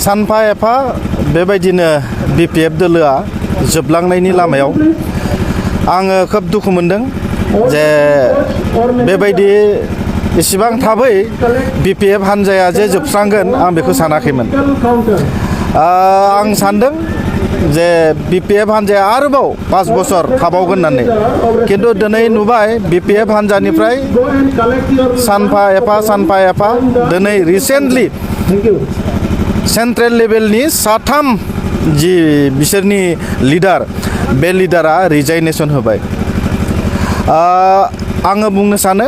सानफा एफा बेबायदिनो बिपिएफ दोलोआ जोबलांनायनि लामायाव आङो खोब दुखु मोनदों जे बेबायदि इसिबां थाबै बिपिएफ हानजाया जे जोबस्रांगोन आं बेखौ सानाखैमोन। आं सानदों जे बिपिएफ हानजाया आरोबाव 5 बोसोर थाबावगोन होननानै, किन्तु दिनै नुबाय बिपिएफ हानजानिफ्राय सानफा एफा दिनै रिसेन्टलि सेन्ट्रेल लेभेलनि 3 जि बिसोरनि लिडार, बे लिडारा रिजाइनेसन होबाय। आङो बुंनो सानो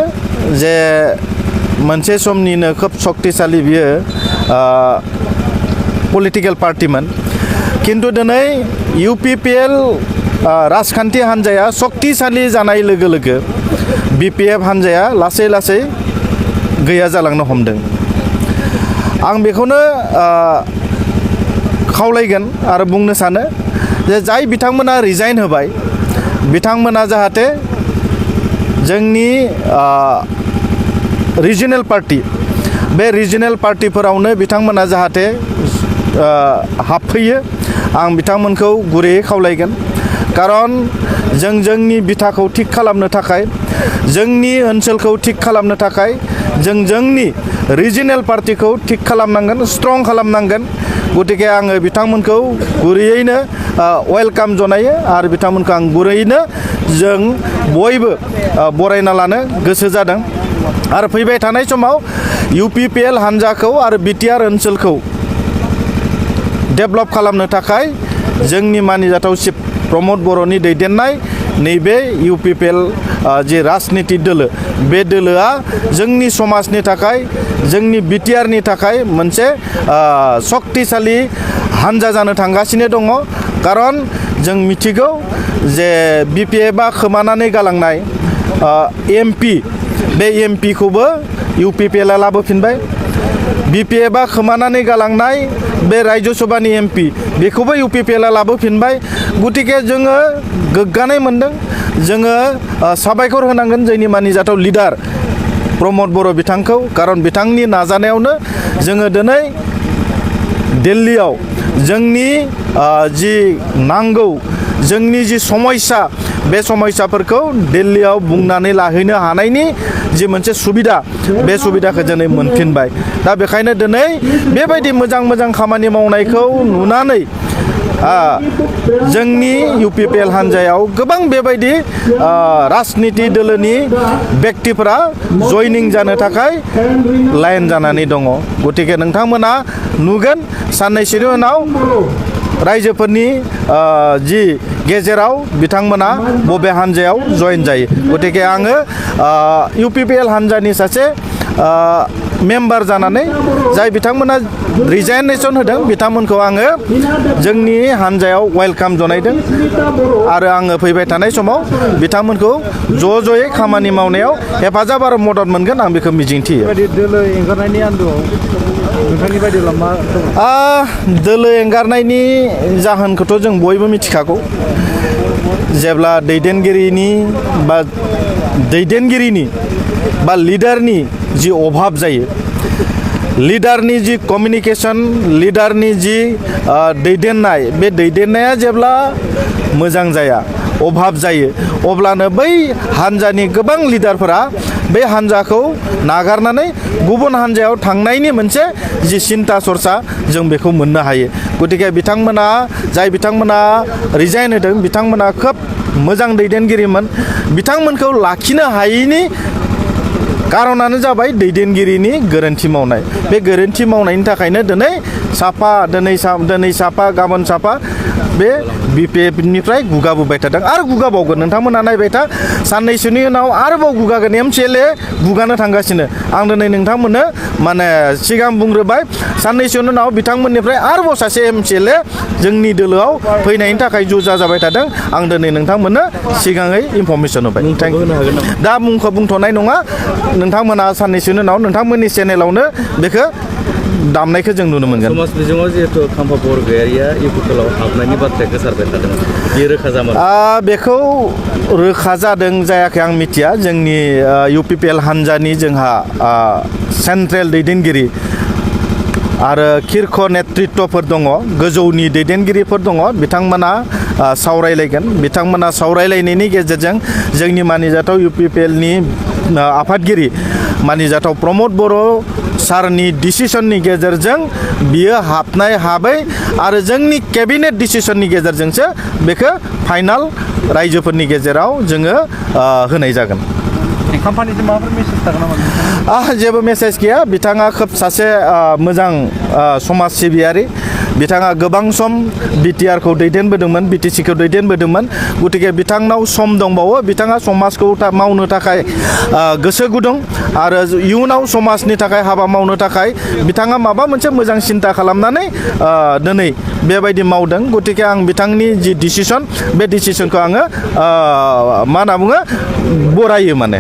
जे मोनसे समनिनो खोब शक्तिशाली बियो पलिटिकेल पार्टिमोन, किन्तु दिनै इउपिपिएल राजखान्थि हान्जाया शक्तिशाली जानाय लोगो लोगो बिपिएफ हान्जाया लासै लासै गैया जालांनो हमदों। आं बेखौनो खावलायगोन आरो बुंनो सानो जे जाय बिथांमोना रिजाइन होबाय बिथांमोना जाहाथे जोंनि रिजनेल पार्टि, बे रिजनेल पार्टिफोरावनो बिथांमोना जाहाथे हाबफैयो, आं बिथांमोनखौ गुरैयै खावलायगोन। खारन जों जोंनि बिथाखौ थिग खालामनो थाखाय, जोंनि ओनसोलखौ थिग खालामनो थाखाय जों जोंनि रिजनेल पार्टिखौ थिग खालामनांगोन, स्ट्रं खालामनांगोन। गतिके आङो बिथांमोनखौ गुरैयैनो वेलकाम जनायो आरो बिथांमोनखौ आं गुरैयैनो जों बयबो बरायना लानो गोसो जादों। आरो फैबाय थानाय समाव इउपिपिएल हान्जाखौ आरो बिटिआर ओनसोलखौ डेभेलप खालामनो थाखाय जोंनि मानिजाथाव चिफ प्रमद बर'नि दैदेननाय नैबे इउपिपिएल जि राजनिति दोलो, बे दोलोआ जोंनि समाजनि थाखाय, जोंनि बिटिआरनि थाखाय मोनसे शक्तिशाली हान्जा जानो थांगासिनो दङ। खारन जों मिथिगौ जे बिपिएफआ खोमानानै गालांनाय एमपि, बे एमपिखौबो इउपिपिएलआ लाबोफिनबाय। बिपिएफआ खोमानानै गालांनाय बे राज्य सभानि एमपि, बेखौबो इउपिपिएलआ लाबोफिनबाय। गतिके जोङो गोग्गानाय मोनदों, जोङो साबायखर होनांगोन जोंनि मानिजाथाव लिडार प्रमद बर' बिथांखौ। खारन बिथांनि नाजानायावनो जोङो दिनै दिल्लीयाव जोंनि जि नांगौ, जोंनि जि समस्या, बे समस्याफोरखौ दिल्लीयाव बुंनानै लाहैनो हानायनि जि मोनसे सुबिदा, बे सुबिदाखौ दिनै मोनफिनबाय। दा बेखायनो दिनै बेबायदि मोजां खामानि मावनायखौ नुनानै जोंनि इउपिपिएल हान्जायाव गोबां बेबायदि राजनिति दोलोनि व्यक्तिफोरा जयनिं जानो थाखाय लाइन जानानै दङ। गतिके नोंथांमोना नुगोन साननैसोनि उनाव रायजोफोरनि जि गेजेराव बिथांमोना बबे हान्जायाव जयेन जायो। गतिके आङो इउपिपिएल हान्जानि सासे मेम्बार जानानै जाय बिथांमोना रिजाइनेसन होदों बिथांमोनखौ आङो जोंनि हान्जायाव वेलकाम जनायदों आरो आङो फैबाय थानाय समाव बिथांमोनखौ ज'यै खामानि मावनायाव हेफाजाब आरो मदद मोनगोन, आं बेखौ मिजिंथियो। दोलो एंगारनायनि आन्दोआव नोंथांनि बायदिब्ला मा दङ? दोलो एंगारनायनि जाहोनखौथ' जों बयबो मिथिखागौ। जेब्ला दैदेनगिरिनि बा लिडारनि जि अभाब जायो, लिडारनि जि कमिउनिकेसन, लिडारनि जि दैदेननाय, बे दैदेननाया जेब्ला मोजां जाया, अभाब जायो, अब्लानो बै हान्जानि गोबां लिडारफोरा बे हान्जाखौ नागारनानै गुबुन हान्जायाव थांनायनि मोनसे जि सिन्ता सरसा जों बेखौ मोननो हायो। गतिके जाय बिथांमोना रिजाइन होदों बिथांमोना खोब मोजां दैदेनगिरिमोन। बिथांमोनखौ लाखिनो हायैनि कारनानो जाबाय दैदेनगिरिनि गोरोन्थि मावनाय। बे गोरोन्थि मावनायनि थाखायनो दिनै साफा गाबोन साफा बे बिपिएफनिफ्राय गुगाबोबाय थादों आरो गुगाबावगोन। नोंथांमोना नायबाय था, साननैसोनि उनाव आरोबाव गुगागोन। एमसिएलए गुगानो थांगासिनो। आं दिनै नोंथांमोननो सिगां बुंग्रोबाय, साननैसोनि उनाव बिथांमोननिफ्राय आरोबाव सासे एमसिएलए जोंनि दोलोआव फैनायनि थाखाय जुजा जाबाय थादों। आं दिनै नोंथांमोननो सिगाङै इनफरमेसन होबाय। दा मुंखौ बुंथ'नाय नङा, नोंथांमोना साननैसोनि उनाव नोंथांमोननि चेनेलावनो बेखौ दामनायखौ जों नुनो मोनगोन। समाज बिजोङाव जिहेतु खाम्फा बरगयारिया इउपिपिएलआव हाबनायनि बाथ्राया गोसारबाय थादों, बेयो रोखा जामार? बेखौ रोखा जादों जायाखै आं मिथिया। जोंनि इउपिपिएल हान्जानि जोंहा सेन्ट्रेल दैदेनगिरि आरो किर्ख नेतृत्वफोर दङ गोजौनि दैदेनगिरिफोर दङ बिथांमोना सावरायलायगोन बिथांमोना सावरायलायनायनि गेजेरजों जोंनि मानिजाथाव UPPLनि आफादगिरि मानिजाथाव प्रमद बर' सारनि डिसिसननि गेजेरजों बियो हाबनाय हाबै आरो जोंनि केबिनेट डिसिसननि गेजेरजोंसो बेखौ फाइनाल रायजोफोरनि गेजेराव जोङो होनाय जागोन खाम्फानिसिम माबाफोर मेसेज थागोन नामा जेबो मेसेज गैया बिथाङा खोब सासे मोजां समाज सिबियारि बिथाङा गोबां सम BTR खौ दैदेनबोदोंमोन BTC खौ दैदेनबोदोंमोन गतिके बिथांनाव सम दंबावो बिथाङा समाजखौ मावनो थाखाय गोसो गुदुं आरो इयुनाव समाजनि थाखाय हाबा मावनो थाखाय बिथाङा माबा मोनसे मोजां सिन्ता खालामनानै दिनै बेबायदि मावदों गतिके आं बिथांनि जि डिसिसन बे डिसिसनखौ आङो मा होनना बुङो बरायो माने